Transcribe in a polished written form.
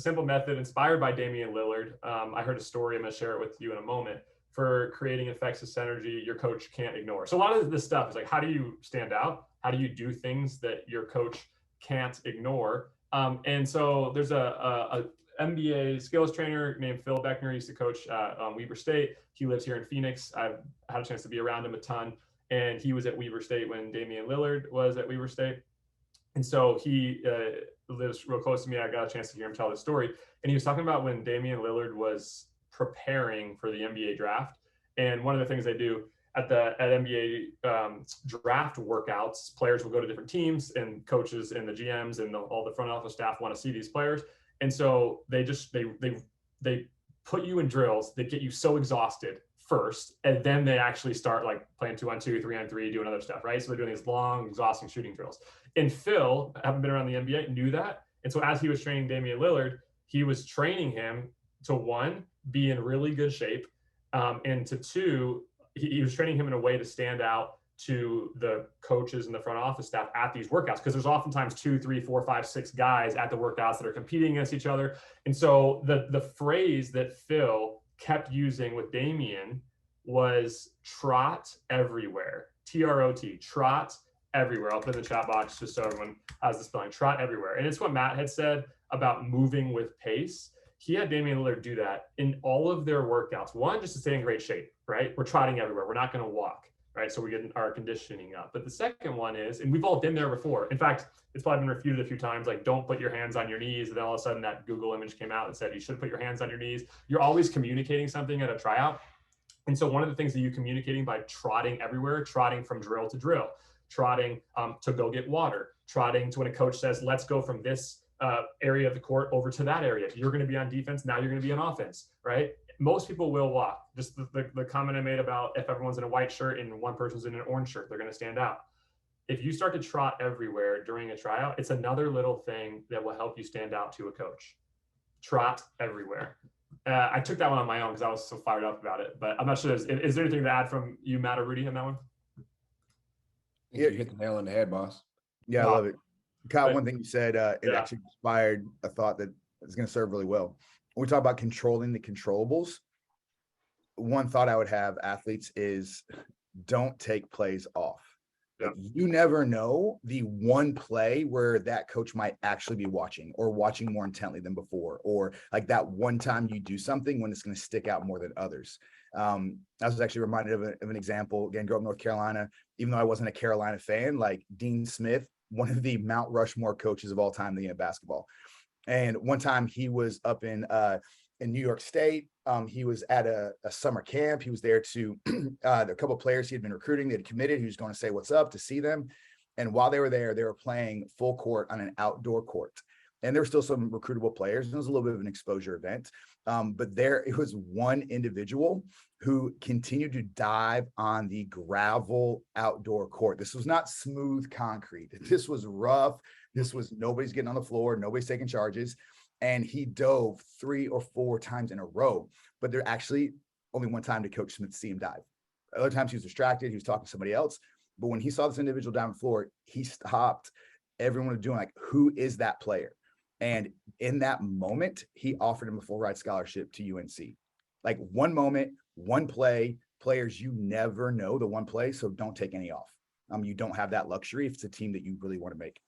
simple method inspired by Damian Lillard. I heard a story. I'm going to share it with you in a moment, for creating infectious energy your coach can't ignore. So a lot of this stuff is like, how do you stand out? How do you do things that your coach can't ignore? And so there's a NBA skills trainer named Phil Beckner. He used to coach Weber State. He lives here in Phoenix. I've had a chance to be around him a ton. And he was at Weber State when Damian Lillard was at Weber State. And so he lives real close to me. I got a chance to hear him tell this story. And he was talking about when Damian Lillard was preparing for the NBA draft. And one of the things they do at NBA draft workouts, players will go to different teams, and coaches and the GMs and all the front office staff want to see these players. And so they put you in drills that get you so exhausted first, and then they actually start like playing 2-on-2, 3-on-3, doing other stuff, right? So they're doing these long, exhausting shooting drills. And Phil, having been around the NBA, knew that. And so as he was training Damian Lillard, he was training him to, one, be in really good shape, and to two, he was training him in a way to stand out to the coaches and the front office staff at these workouts, because there's oftentimes 2, 3, 4, 5, 6 guys at the workouts that are competing against each other. And so the phrase that Phil kept using with Damian was trot everywhere. TROT, trot everywhere. I'll put it in the chat box just so everyone has the spelling, trot everywhere. And it's what Matt had said about moving with pace. He had Damian Lillard do that in all of their workouts. One, just to stay in great shape, right? We're trotting everywhere. We're not going to walk, right? So we're getting our conditioning up. But the second one is, and we've all been there before. In fact, it's probably been refuted a few times, like, don't put your hands on your knees. And then all of a sudden that Google image came out and said, you should put your hands on your knees. You're always communicating something at a tryout. And so one of the things that you're communicating by trotting everywhere, trotting from drill to drill, trotting to go get water, trotting to when a coach says, let's go from this area of the court over to that area. You're going to be on defense. Now you're going to be on offense, right? Most people will walk. Just the comment I made about if everyone's in a white shirt and one person's in an orange shirt, they're going to stand out. If you start to trot everywhere during a tryout, it's another little thing that will help you stand out to a coach. Trot everywhere. I took that one on my own because I was so fired up about it, but I'm not sure. Is there anything to add from you, Matt or Rudy, on that one? Yeah, you hit the nail on the head, boss. Yeah, I love it. Kyle, one thing you said, it actually inspired a thought that is going to serve really well. When we talk about controlling the controllables, one thought I would have athletes is don't take plays off. Like, you never know the one play where that coach might actually be watching, or watching more intently than before, or like that one time you do something when it's going to stick out more than others. I was actually reminded of an example. Again, grew up in North Carolina, even though I wasn't a Carolina fan, like Dean Smith, one of the Mount Rushmore coaches of all time in the game of basketball. And one time he was up in New York State. He was at a summer camp. He was there to a couple of players he had been recruiting. They had committed. He was going to say what's up to see them. And while they were there, they were playing full court on an outdoor court. And there were still some recruitable players. It was a little bit of an exposure event. But there it was one individual who continued to dive on the gravel outdoor court. This was not smooth concrete. This was rough. This was nobody's getting on the floor. Nobody's taking charges. And he dove 3 or 4 times in a row. But there actually only one time did Coach Smith see him dive. Other times he was distracted. He was talking to somebody else. But when he saw this individual down the floor, he stopped. Everyone was doing like, who is that player? And in that moment, he offered him a full ride scholarship to UNC. Like, one moment, one play, players, you never know the one play. So don't take any off. You don't have that luxury if it's a team that you really want to make.